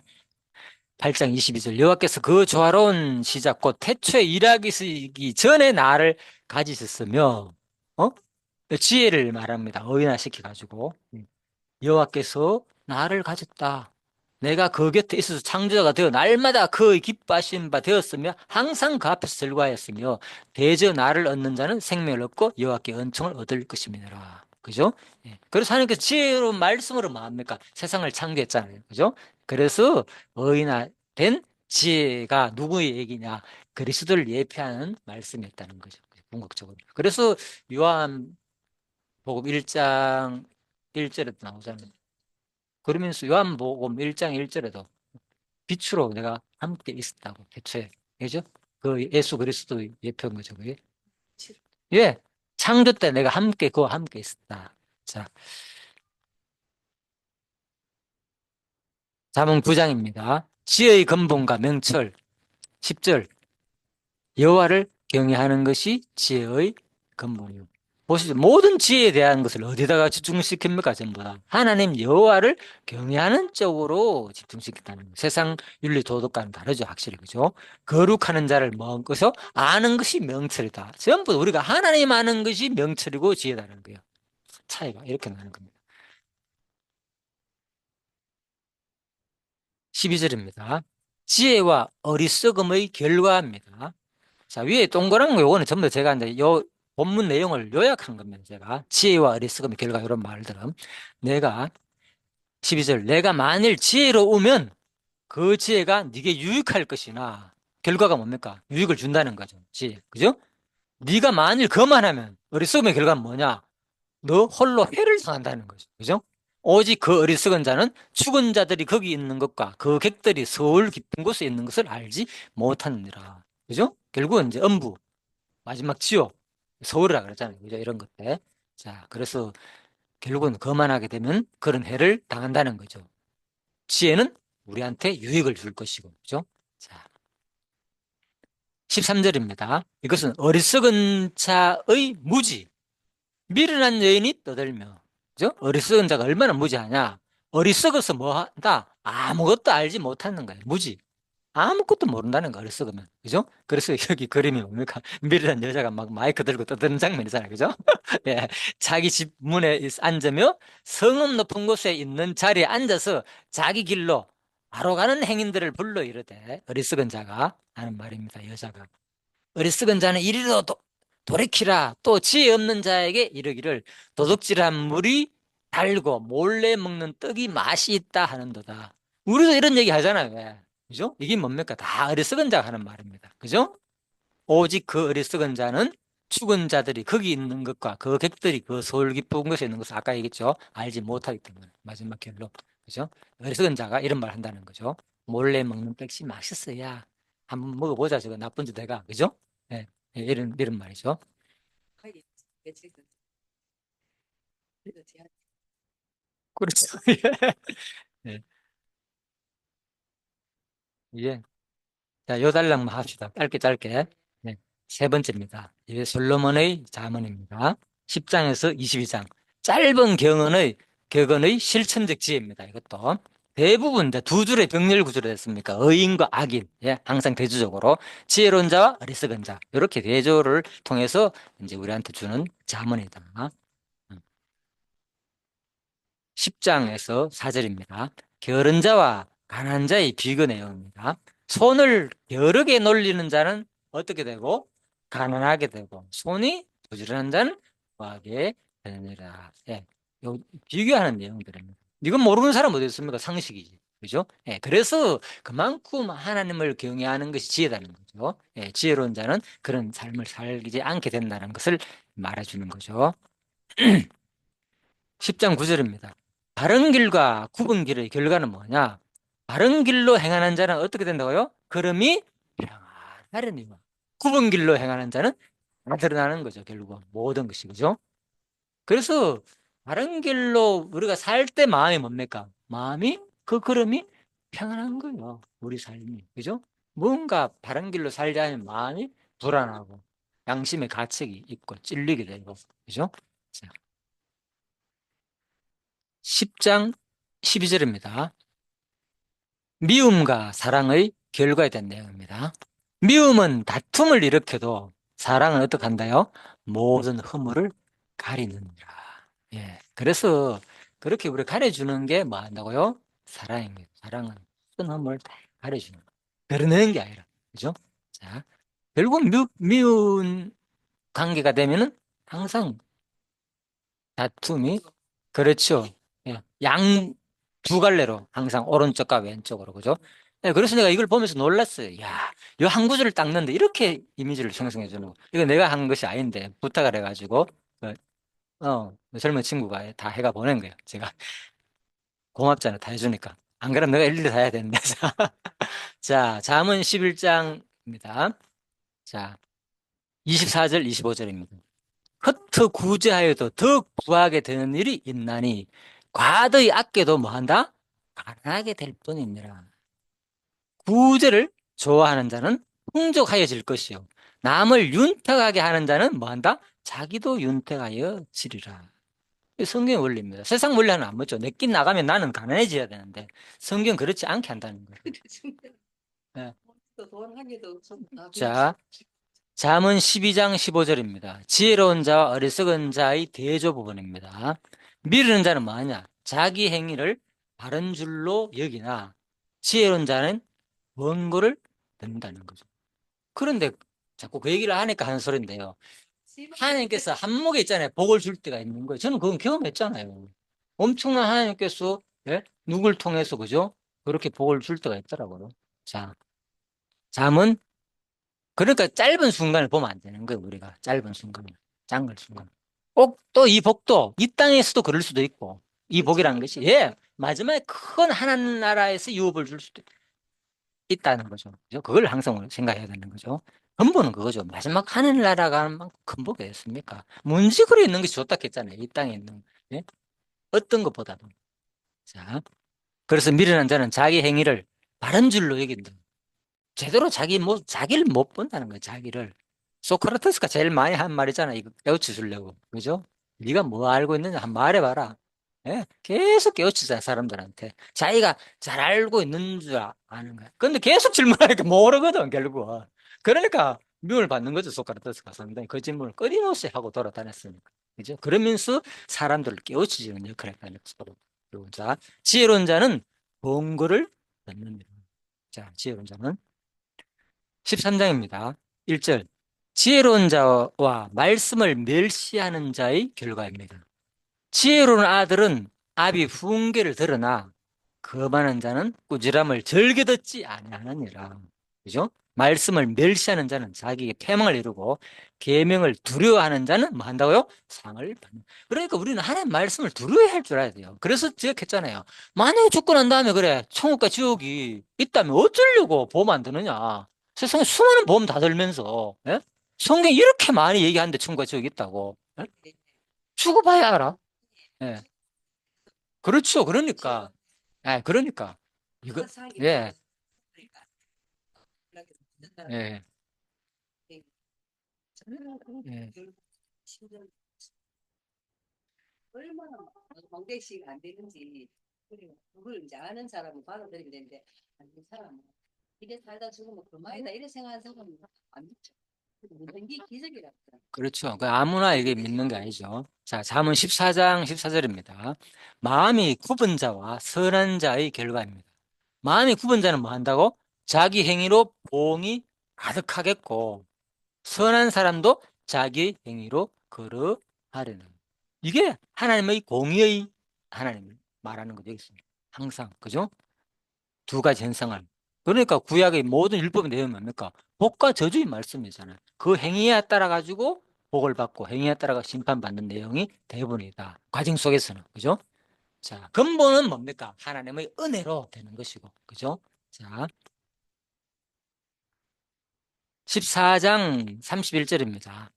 8장 22절 여호와께서 그 조화로운 시작 곧 태초에 일하기 전에 나를 가지셨으며 어? 지혜를 말합니다. 어인화시켜 가지고 여호와께서 나를 가졌다. 내가 그 곁에 있어서 창조자가 되어 날마다 그의 기뻐하신 바 되었으며 항상 그 앞에서 즐거워하였으며 대저 나를 얻는 자는 생명을 얻고 여호와께 은총을 얻을 것임이니라. 그죠? 예. 그래서 하나님께서 지혜로 말씀으로 뭐 합니까? 세상을 창조했잖아요. 그죠? 그래서 어인화된 지혜가 누구의 얘기냐? 그리스도를 예표하는 말씀이었다는 거죠. 궁극적으로. 그래서 요한복음 1장 1절에도 나오잖아요. 그러면서 요한복음 1장 1절에도 빛으로 내가 함께 있었다고 대체 그죠? 그 예수 그리스도의 예표인 거죠. 그게. 예. 창조 때 내가 함께 그와 함께 있었다. 자, 잠언 9장입니다. 지혜의 근본과 명철 10절 여호와를 경외하는 것이 지혜의 근본이요. 보시죠. 모든 지혜에 대한 것을 어디다가 집중시킵니까? 전부 다. 하나님 여호와를 경외하는 쪽으로 집중시켰다는 거예요. 세상 윤리 도덕과는 다르죠. 확실히. 그죠? 거룩하는 자를 먹어서 아는 것이 명철이다. 전부 우리가 하나님 아는 것이 명철이고 지혜다는 거예요. 차이가 이렇게 나는 겁니다. 12절입니다. 지혜와 어리석음의 결과입니다. 자, 위에 동그란 거 요거는 전부 다 제가 이제 요 본문 내용을 요약한 겁니다. 제가 지혜와 어리석음의 결과 이런 말들은 내가 12절 내가 만일 지혜로우면 그 지혜가 네게 유익할 것이나 결과가 뭡니까? 유익을 준다는 거죠. 지혜. 그죠? 네가 만일 거만하면 어리석음의 결과는 뭐냐? 너 홀로 해를 당한다는 거죠. 그죠? 오직 그 어리석은 자는 죽은 자들이 거기 있는 것과 그 객들이 서울 깊은 곳에 있는 것을 알지 못하느니라. 그죠? 결국은 이제 음부 마지막 지옥, 서울이라 그랬잖아요. 그죠? 이런 것들. 자, 그래서 결국은 거만하게 되면 그런 해를 당한다는 거죠. 지혜는 우리한테 유익을 줄 것이고, 그죠? 자, 13절입니다. 이것은 어리석은 자의 무지. 미련한 여인이 떠들며. 그죠? 어리석은 자가 얼마나 무지하냐? 어리석어서 뭐 한다? 아무것도 알지 못하는 거예요. 무지. 아무것도 모른다는 거, 어리석으면. 그죠? 그래서 여기 그림이 뭡니까? 미련한 여자가 막 마이크 들고 떠드는 장면이잖아요. 그죠? 예. 자기 집 문에 앉으며 성읍 높은 곳에 있는 자리에 앉아서 자기 길로 바로 가는 행인들을 불러 이르되, 어리석은 자가 하는 말입니다. 여자가. 어리석은 자는 이리로 돌이키라. 또 지혜 없는 자에게 이르기를 도둑질한 물이 달고 몰래 먹는 떡이 맛이 있다 하는도다. 우리도 이런 얘기 하잖아요. 왜? 그죠? 이게 뭡니까? 다 어리석은 자가 하는 말입니다. 그죠? 오직 그 어리석은 자는 죽은 자들이 거기 있는 것과 그 객들이 그 서울 깊은 곳에 있는 것을 아까 얘기했죠. 알지 못하기 때문에. 마지막 결론. 그죠? 어리석은 자가 이런 말 한다는 거죠. 몰래 먹는 떡이 맛있어야 한번 먹어보자. 저거 나쁜 짓 내가. 그죠? 예, 예, 이런 말이죠. 그렇죠. 예, 예. 자, 요 달랑만 합시다. 짧게 짧게. 네. 세 번째입니다. 이게 솔로몬의 잠언입니다. 10장에서 22장. 짧은 격언의 실천적 지혜입니다. 이것도. 대부분 이제 두 줄의 병렬 구조로 됐습니까? 의인과 악인. 예, 항상 대조적으로. 지혜로운 자와 어리석은 자. 이렇게 대조를 통해서 이제 우리한테 주는 잠언이다. 10장에서 4절입니다. 게으른 자와 가난한 자의 비교 내용입니다. 손을 여러 개 놀리는 자는 어떻게 되고 가난하게 되고 손이 부지런한 자는 거하게 되느니라. 예, 요 비교하는 내용들입니다. 이건 모르는 사람 어디 있습니까? 상식이지. 그죠? 예, 그래서 그만큼 하나님을 경외하는 것이 지혜다는 거죠. 예, 지혜로운 자는 그런 삶을 살지 않게 된다는 것을 말해주는 거죠. 10장 9절입니다. 바른 길과 굽은 길의 결과는 뭐냐? 바른 길로 행하는 자는 어떻게 된다고요? 걸음이 평안하려니와. 굽은 길로 행하는 자는 다 드러나는 거죠. 결국 모든 것이. 그죠? 그래서 바른 길로 우리가 살 때 마음이 뭡니까? 마음이 그 걸음이 평안한 거예요. 우리 삶이. 그죠? 뭔가 바른 길로 살자 하면 마음이 불안하고 양심의 가책이 있고 찔리게 되고. 그죠? 자, 10장 12절입니다. 미움과 사랑의 결과에 대한 내용입니다. 미움은 다툼을 일으켜도 사랑은 어떻게 한다요? 모든 허물을 가리느니라. 예. 그래서 그렇게 우리 가려주는 게 뭐 한다고요? 사랑입니다. 사랑은 모든 허물을 다 가려주는 거. 가려내는 게 아니라. 그죠? 자, 결국 미운 관계가 되면은 항상 다툼이 그렇죠. 예. 양 두 갈래로 항상 오른쪽과 왼쪽으로 그죠? 예, 그래서 내가 이걸 보면서 놀랐어요. 야, 요 한 구절을 닦는데 이렇게 이미지를 형성해 주는 거. 이거 내가 한 것이 아닌데 부탁을 해가지고 젊은 친구가 다 해가 보낸 거예요. 제가 고맙잖아요. 다 해주니까. 안 그러면 내가 일일이 다 해야 되는데. 자, 잠언 11장입니다. 자, 24절, 25절입니다. 허투 구제하여도 더 구하게 되는 일이 있나니 과도히 아껴도 뭐한다? 가난하게 될 뿐이니라. 구제를 좋아하는 자는 풍족하여질 것이요 남을 윤택하게 하는 자는 뭐한다? 자기도 윤택하여 지리라. 이 성경의 원리입니다. 세상 원리는 안 맞죠. 내끼 나가면 나는 가난해져야 되는데 성경 그렇지 않게 한다는 거예요. 네. 자, 잠언 12장 15절입니다. 지혜로운 자와 어리석은 자의 대조 부분입니다. 미르는 자는 뭐하냐? 자기 행위를 바른 줄로 여기나 지혜로운 자는 원고를 듣는다는 거죠. 그런데 자꾸 그 얘기를 하니까 하는 소리인데요. 하나님께서 한목에 있잖아요. 복을 줄 때가 있는 거예요. 저는 그건 경험했잖아요. 엄청난 하나님께서 예? 누굴 통해서 그죠? 그렇게 복을 줄 때가 있더라고요. 자, 잠은 그러니까 짧은 순간을 보면 안 되는 거예요, 우리가. 짧은 순간. 장을 순간. 꼭 또 이 복도, 이 땅에서도 그럴 수도 있고, 이 복이라는 것이, 예, 마지막에 큰 하나님 나라에서 유업을 줄 수도 있다는 거죠. 그죠? 그걸 항상 생각해야 되는 거죠. 근본은 그거죠. 마지막 하늘나라가 하는 만큼 큰 복이 있습니까? 문지그로 있는 것이 좋다 했잖아요. 이 땅에 있는. 예? 어떤 것보다도. 자, 그래서 미련한 자는 자기 행위를 바른 줄로 여긴다. 제대로 자기를 못 본다는 거예요, 자기를. 소크라테스가 제일 많이 한 말이잖아. 이거 깨우쳐 주려고. 그죠? 네가 뭐 알고 있느냐? 한 말해봐라. 예? 계속 깨우치자, 사람들한테. 자기가 잘 알고 있는 줄 아는 거야. 근데 계속 질문하니까 모르거든, 결국. 그러니까 미움을 받는 거죠, 소크라테스가 상당히. 그 질문을 끊임없이 하고 돌아다녔으니까. 그죠? 그러면서 사람들을 깨우치는 역할을 했다는 거죠. 그리고 자, 지혜로운 자는 본거를 듣는다. 자, 지혜로운 자는 13장입니다. 1절. 지혜로운 자와 말씀을 멸시하는 자의 결과입니다. 지혜로운 아들은 아비 훈계를 들으나 거만한 자는 꾸지람을 즐겨 듣지 아니하느니라. 그죠? 말씀을 멸시하는 자는 자기의 패망을 이루고 계명을 두려워하는 자는 뭐 한다고요? 상을 받는. 그러니까 우리는 하나님 말씀을 두려워할 줄 알아야 돼요. 그래서 지적했잖아요. 만약에 죽고 난 다음에 그래 천국과 지옥이 있다면 어쩌려고 보험 안 드느냐? 세상에 수많은 보험 다 들면서 예? 성경 이렇게 많이 얘기하는데 천국과 지옥이 있다고 예? 죽어봐야 알아. 예. 그렇죠. 그러니까. 그러니까. 이거, 예, 예, 예. 얼마나 광대시가 안 되는지 그걸 이제 아는 사람은 받아들이면 되는데 아는 사람은 이래 살다 죽으면 그만이다 이래 생각하는 사람은 안 믿죠. 모든 게 기적이라고. 그렇죠. 그 아무나 이게 믿는 게 아니죠. 자, 잠언 14장 14절입니다. 마음이 굽은 자와 선한 자의 결과입니다. 마음이 굽은 자는 뭐 한다고? 자기 행위로 보응이 가득하겠고, 선한 사람도 자기 행위로 거룩하려는. 이게 하나님의 공의의 하나님 말하는 거죠. 여기 있습니다. 항상. 그죠? 두 가지 현상을. 그러니까 구약의 모든 율법의 내용이 뭡니까? 복과 저주의 말씀이잖아요. 그 행위에 따라 가지고 복을 받고 행위에 따라 심판받는 내용이 대부분이다. 과정 속에서는. 그죠? 자, 근본은 뭡니까? 하나님의 은혜로 되는 것이고. 그죠? 자, 14장 31절입니다.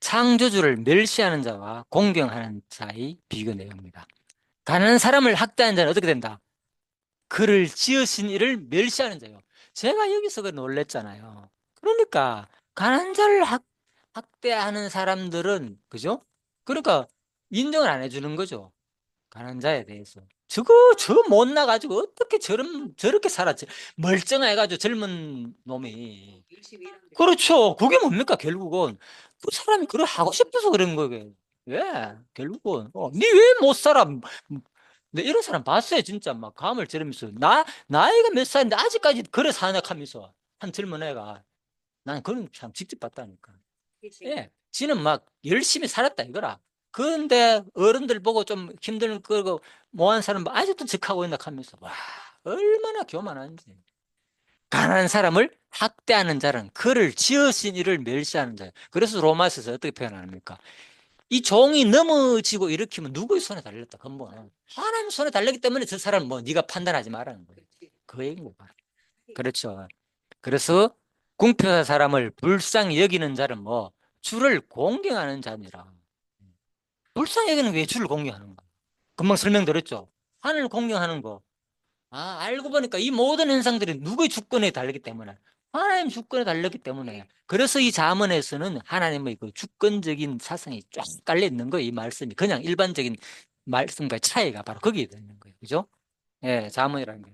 창조주를 멸시하는 자와 공경하는 자의 비교 내용입니다. 가난한 사람을 학대하는 자는 어떻게 된다? 그를 지으신 이를 멸시하는 자요. 제가 여기서 그 놀랬잖아요. 그러니까 가난한 자를 학대하는 사람들은 그죠? 그러니까 인정을 안 해주는 거죠. 가난한 자에 대해서. 저 못나 가지고 어떻게 저렇게 살았지? 멀쩡해가지고 젊은 놈이. 열심히 일하는데 그렇죠. 그게 뭡니까 결국은 그 사람이 그걸 하고 싶어서 그런 거예요. 왜? 결국은 니 왜 못 살아? 네, 이런 사람 봤어요, 진짜. 막, 감을 들으면서. 나이가 몇 살인데 아직까지 그래 사냐 하면서. 한 젊은 애가. 난 그런 참 직접 봤다니까. 예. 지는 막 열심히 살았다, 이거라. 그런데 어른들 보고 좀 힘든 거고, 뭐한 사람 뭐 아직도 적하고 있나 하면서. 와, 얼마나 교만한지. 가난한 사람을 학대하는 자는 그를 지으신 이를 멸시하는 자예요. 그래서 로마서에서 어떻게 표현합니까? 이 종이 넘어지고 일으키면 누구의 손에 달렸다, 근본은. 하나님 손에 달렸기 때문에 저 사람은 뭐 네가 판단하지 말라는 거예요. 그 얘기인 거 봐. 그렇죠. 그래서 궁핍한 사람을 불쌍히 여기는 자는 뭐 주를 공경하는 자니라. 불쌍히 여기는 왜 주를 공경하는가? 금방 설명드렸죠. 하늘을 공경하는 거. 알고 보니까 이 모든 현상들이 누구의 주권에 달렸기 때문에 하나님 주권에 달렸기 때문에 그래서 이 잠언에서는 하나님의 그 주권적인 사상이 쫙 깔려 있는 거예요. 이 말씀이 그냥 일반적인 말씀과의 차이가 바로 거기에 있는 거예요. 그죠? 예, 잠언이라는 게.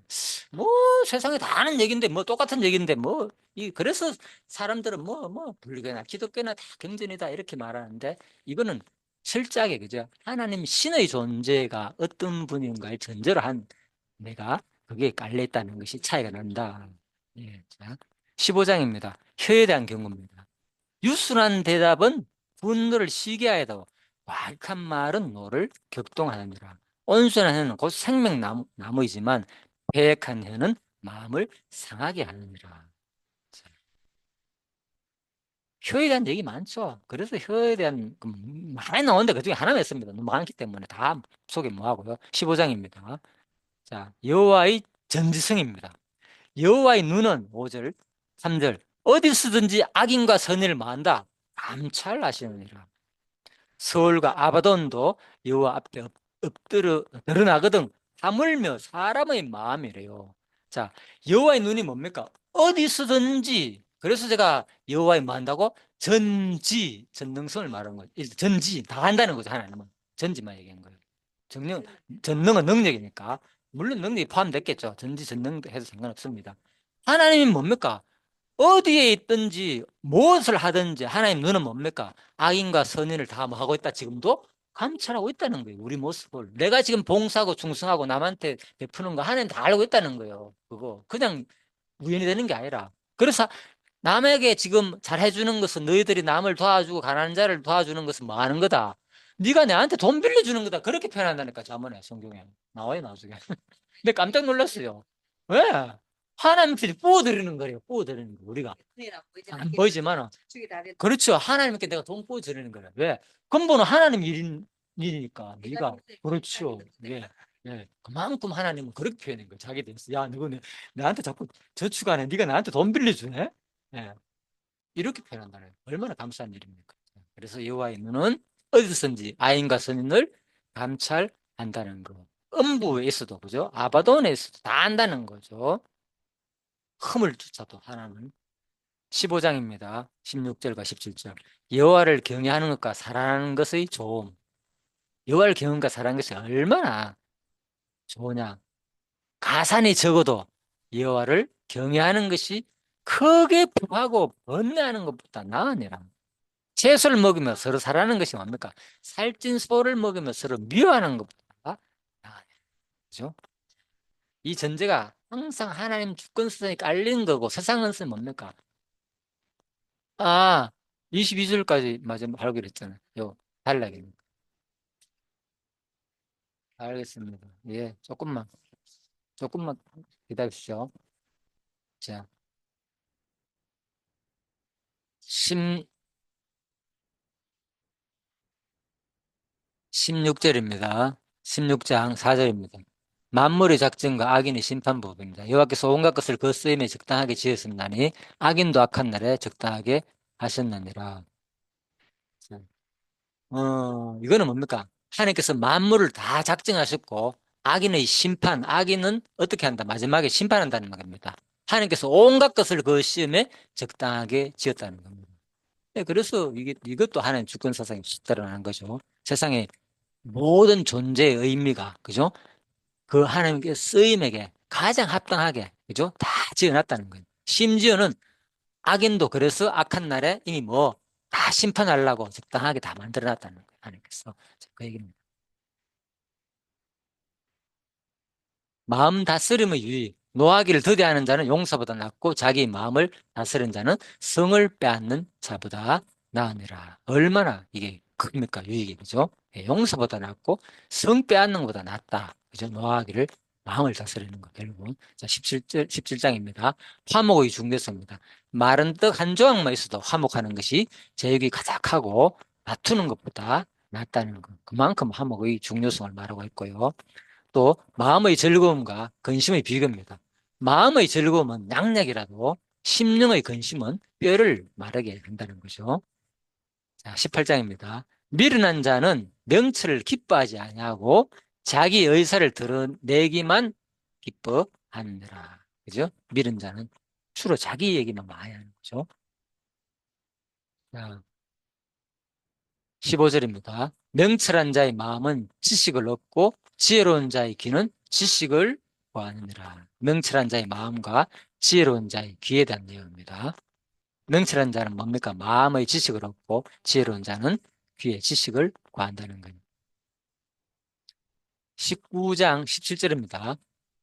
뭐 세상에 다 아는 얘기인데 뭐 똑같은 얘기인데 뭐 그래서 사람들은 뭐 불교나 기독교나 다 경전이다 이렇게 말하는데 이거는 철저하게 그죠? 하나님 신의 존재가 어떤 분인가를 전제로 한 내가 그게 깔려 있다는 것이 차이가 난다. 예, 자, 15장입니다. 혀에 대한 경고입니다. 유순한 대답은 분노를 쉬게 하여도 완악한 말은 노를 격동하느니라. 온순한 혀는 곧 생명나무이지만 배역한 혀는 마음을 상하게 하느니라. 자, 혀에 대한 얘기 많죠. 그래서 혀에 대한 많이 나오는데 그중에 하나만 있습니다. 너무 많기 때문에 다 소개 못하고요. 15장입니다. 자, 여호와의 전지성입니다. 여호와의 눈은 5절, 3절 어디서든지 악인과 선의를 만다 감찰하시느니라. 서울과 아바돈도 여호와 앞에 엎드려 드러나거든 하물며 사람의 마음이래요. 자, 여호와의 눈이 뭡니까? 어디서든지. 그래서 제가 여호와의 뭐 한다고? 전지, 전능성을 말하는 거예요. 전지, 다 한다는 거죠, 하나님은. 전지만 얘기한 거예요. 전능, 전능은 능력이니까. 물론 능력이 포함됐겠죠. 전지, 전능 해도 상관없습니다. 하나님이 뭡니까? 어디에 있든지, 무엇을 하든지, 하나님 눈은 뭡니까? 악인과 선인을 다 뭐 하고 있다, 지금도? 감찰하고 있다는 거예요, 우리 모습을. 내가 지금 봉사하고 충성하고 남한테 베푸는 거 하나님 다 알고 있다는 거예요. 그거. 그냥 우연히 되는 게 아니라. 그래서 남에게 지금 잘해주는 것은 너희들이 남을 도와주고 가난한 자를 도와주는 것은 뭐 하는 거다. 네가 내한테 돈 빌려주는 거다. 그렇게 표현한다니까 자문에 성경에 나와요 나중에. 근데 깜짝 놀랐어요. 왜? 하나님께 부어드리는 거예요. 부어드리는 거 우리가 안 보이지만 축이 다 됐다. 그렇죠. 하나님께 내가 돈 부어드리는 거예요. 왜? 근본은 하나님 일이니까 네가 그렇죠. 예. 예. 그만큼 하나님은 그렇게 표현한 거예요. 자기 대해서. 야, 너네 나한테 자꾸 저축하네. 네가 나한테 돈 빌려주네. 예. 이렇게 표현한다는 거예요. 얼마나 감사한 일입니까? 그래서 여호와의 눈은 어디서든지 아인과 선인을 감찰한다는 거. 음부에서도 그죠? 아바돈에서도 다 안다는 거죠. 흠을 조차도 하나는 15장입니다. 16절과 17절. 여호와를 경외하는 것과 사랑하는 것의 좋음. 여호와를 경외하는 것과 사랑하는 것이 얼마나 좋으냐. 가산이 적어도 여호와를 경외하는 것이 크게 부하고 번뇌하는 것보다 나으니라. 채소를 먹으며 서로 사랑하는 것이 뭡니까? 살찐 소를 먹으며 서로 미워하는 것보다 나으니라. 그죠? 이 전제가 항상 하나님 주권성이 깔린 거고 세상은 뭡니까? 아, 22절까지 맞아 하기로 했잖아요. 요 단락입니다. 알겠습니다. 예, 조금만 기다리십시오. 자, 10, 16절입니다. 16장 4절입니다. 만물의 작정과 악인의 심판법입니다. 여호와께서 온갖 것을 그 쓰임에 적당하게 지으셨나니 악인도 악한 날에 적당하게 하셨느니라. 자, 이거는 뭡니까? 하나님께서 만물을 다 작정하셨고 악인의 심판, 악인은 어떻게 한다? 마지막에 심판한다는 말입니다. 하나님께서 온갖 것을 그 시험에 적당하게 지었다는 겁니다. 네, 그래서 이것도 하나님 주권 사상이 드러나는 거죠. 세상의 모든 존재의 의미가, 그죠? 그 하나님께 쓰임에게 가장 합당하게, 그죠? 다 지어놨다는 거예요. 심지어는 악인도 그래서 악한 날에 이미 뭐 다 심판하려고 적당하게 다 만들어놨다는 거예요. 하나님께서. 자, 그 얘기입니다. 마음 다스림의 유의. 노하기를 더디하는 자는 용사보다 낫고 자기 마음을 다스리는 자는 성을 빼앗는 자보다 나으니라. 얼마나 이게 큽니까? 유익이. 그죠? 예, 용사보다 낫고 성 빼앗는 것보다 낫다. 그죠? 노하기를 마음을 다스리는 것. 결국은. 자, 17장입니다. 화목의 중대성입니다. 마른 떡 한 조각만 있어도 화목하는 것이 제육이 가득하고 다투는 것보다 낫다는 것. 그만큼 화목의 중요성을 말하고 있고요. 또 마음의 즐거움과 근심의 비교입니다. 마음의 즐거움은 양약이라도 심령의 근심은 뼈를 마르게 한다는 거죠. 자, 18장입니다. 미련한 자는 명철을 기뻐하지 아니하고 자기 의사를 드러내기만 기뻐하느니라. 그죠? 미련한 자는 주로 자기 얘기만 많이 하는 거죠. 자, 15절입니다. 명철한 자의 마음은 지식을 얻고 지혜로운 자의 귀는 지식을 구하느니라. 명철한 자의 마음과 지혜로운 자의 귀에 대한 내용입니다. 명철한 자는 뭡니까? 마음의 지식을 얻고 지혜로운 자는 귀의 지식을 구한다는 거예요. 19장 17절입니다.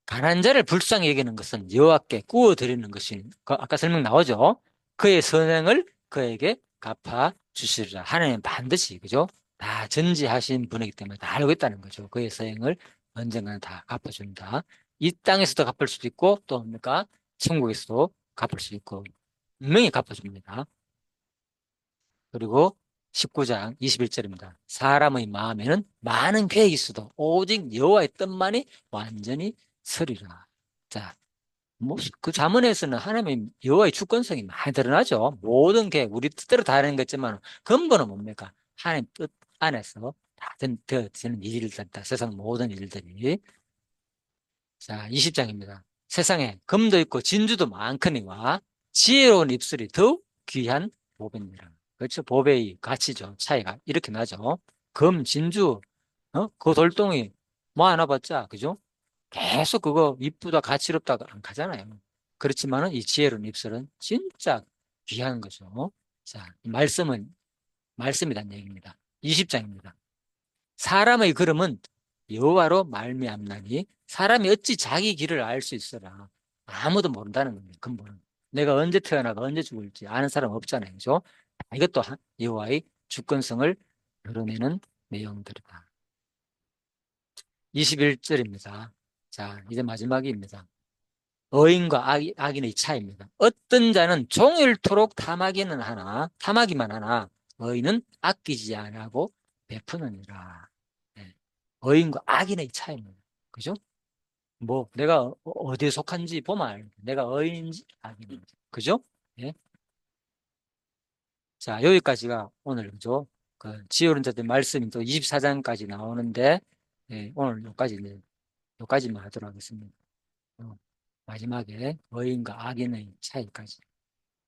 가난한 자를 불쌍히 여기는 것은 여호와께 구워 드리는 것이 아까 설명 나오죠. 그의 선행을 그에게 갚아 주시리라. 하나님 반드시 그죠? 다 전지하신 분이기 때문에 다 알고 있다는 거죠. 그의 선행을 언젠가는 다 갚아준다. 이 땅에서도 갚을 수도 있고 또 뭡니까? 천국에서도 갚을 수 있고 분명히 갚아줍니다. 그리고 19장 21절입니다. 사람의 마음에는 많은 계획이 있어도 오직 여호와의 뜻만이 완전히 서리라. 자, 그 잠언에서는 하나님의 여호와의 주권성이 많이 드러나죠. 모든 계획, 우리 뜻대로 다 하는 거지만 근본은 뭡니까? 하나님 뜻 안에서 다 되어지는 일들다. 세상 모든 일들이. 자, 20장입니다. 세상에 금도 있고 진주도 많거니와 지혜로운 입술이 더욱 귀한 보배니라. 그렇죠? 보배의 가치죠. 차이가 이렇게 나죠. 금, 진주, 그 돌덩이 모아놔봤자, 그죠? 계속 그거 이쁘다, 가치롭다가 안 가잖아요. 그렇지만은 이 지혜로운 입술은 진짜 귀한 거죠. 자, 이 말씀이란 얘기입니다. 20장입니다. 사람의 걸음은 여호와로 말미암나니 사람이 어찌 자기 길을 알 수 있으라. 아무도 모른다는 겁니다. 근본은. 내가 언제 태어나가 언제 죽을지 아는 사람 없잖아요. 그죠? 이것도 여호와의 주권성을 드러내는 내용들이다. 21절입니다. 자, 이제 마지막입니다. 의인과 악인의 차이입니다. 어떤 자는 종일토록 탐하기만 하나, 의인은 아끼지 아니하고 베푸느니라. 네. 의인과 악인의 차이입니다. 그죠? 뭐, 내가 어디에 속한지 보면 알겠다. 내가 의인인지 악인인지. 그죠? 예. 자, 여기까지가 오늘, 그죠? 그, 지혜로운 자들 말씀이 또 24장까지 나오는데, 예, 오늘 여기까지만 하도록 하겠습니다. 어, 마지막에 의인과 악인의 차이까지.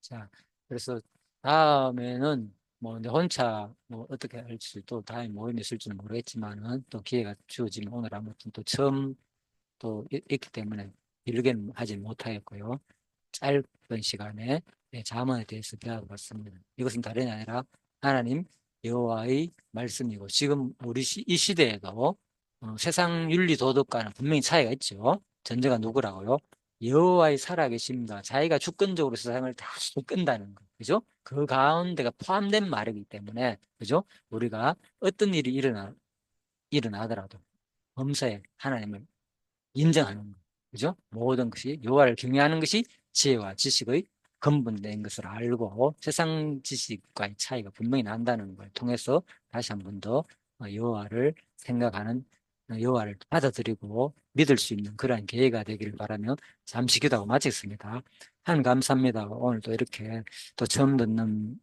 자, 그래서 다음에는 뭐 내 혼자 뭐 어떻게 할지 또 다음에 모임이 있을지는 모르겠지만은 또 기회가 주어지면 오늘 아무튼 또 처음 또 있기 때문에 길게는 하지 못하겠고요. 짧은 시간에 잠언에 대해서 배워봤습니다. 이것은 다름이 아니라 하나님 여호와의 말씀이고 지금 우리 이 시대에도 세상 윤리 도덕과는 분명히 차이가 있죠. 전제가 누구라고요? 여호와의 살아계심과 자기가 주권적으로 세상을 다 이끈다는 거, 그죠? 그 가운데가 포함된 말이기 때문에, 그죠? 우리가 어떤 일이 일어나더라도 범사에 하나님을 인정하는 것. 그죠? 모든 것이 여호와를 경외하는 것이 지혜와 지식의 근본된 것을 알고 세상 지식과의 차이가 분명히 난다는 걸 통해서 다시 한 번 더 여호와를 생각하는 여호와를 받아들이고 믿을 수 있는 그러한 기회가 되기를 바라며 잠시 기도하고 마치겠습니다. 하나님 감사합니다. 오늘도 이렇게 또 처음 듣는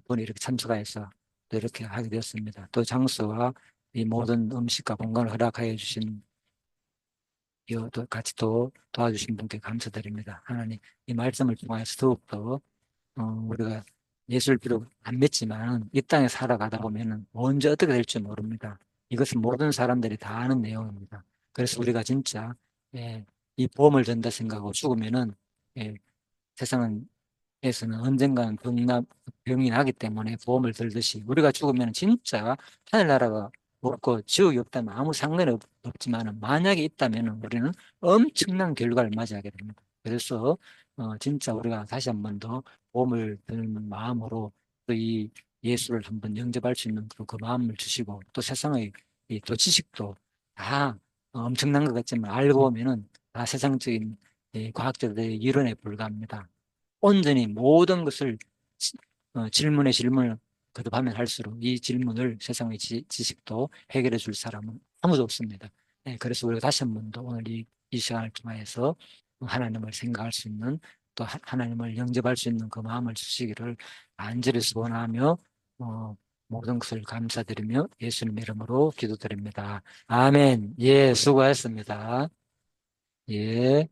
분이 이렇게 참석해서 또 이렇게 하게 되었습니다. 또 장소와 이 모든 음식과 공간을 허락하여 주신 또 같이 또 도와주신 분께 감사드립니다. 하나님, 이 말씀을 통해서 더욱더 우리가 예수를 비록 안 믿지만 이 땅에 살아가다 보면은 언제 어떻게 될지 모릅니다. 이것은 모든 사람들이 다 아는 내용입니다. 그래서 우리가 진짜 예, 이 보험을 든다 생각하고 죽으면은 예, 세상은 에서는 언젠가는 병이 나기 때문에 보험을 들듯이 우리가 죽으면 진짜 하늘나라가 없고 지옥이 없다면 아무 상관이 없지만 만약에 있다면 우리는 엄청난 결과를 맞이하게 됩니다. 그래서 진짜 우리가 다시 한 번 더 보험을 드는 마음으로 또 이 예수를 한번 영접할 수 있는 그 마음을 주시고 또 세상의 또 지식도 다 엄청난 것 같지만 알고 보면은 다 세상적인 과학자들의 이론에 불과합니다. 온전히 모든 것을 질문에 질문을 거듭하면 할수록 이 질문을 세상의 지식도 해결해 줄 사람은 아무도 없습니다. 네, 그래서 우리가 다시 한 번 더 오늘 이 시간을 통해서 하나님을 생각할 수 있는 또 하나님을 영접할 수 있는 그 마음을 주시기를 간절히 소원하며 모든 것을 감사드리며 예수님 이름으로 기도드립니다. 아멘. 예, 수고하셨습니다. 예.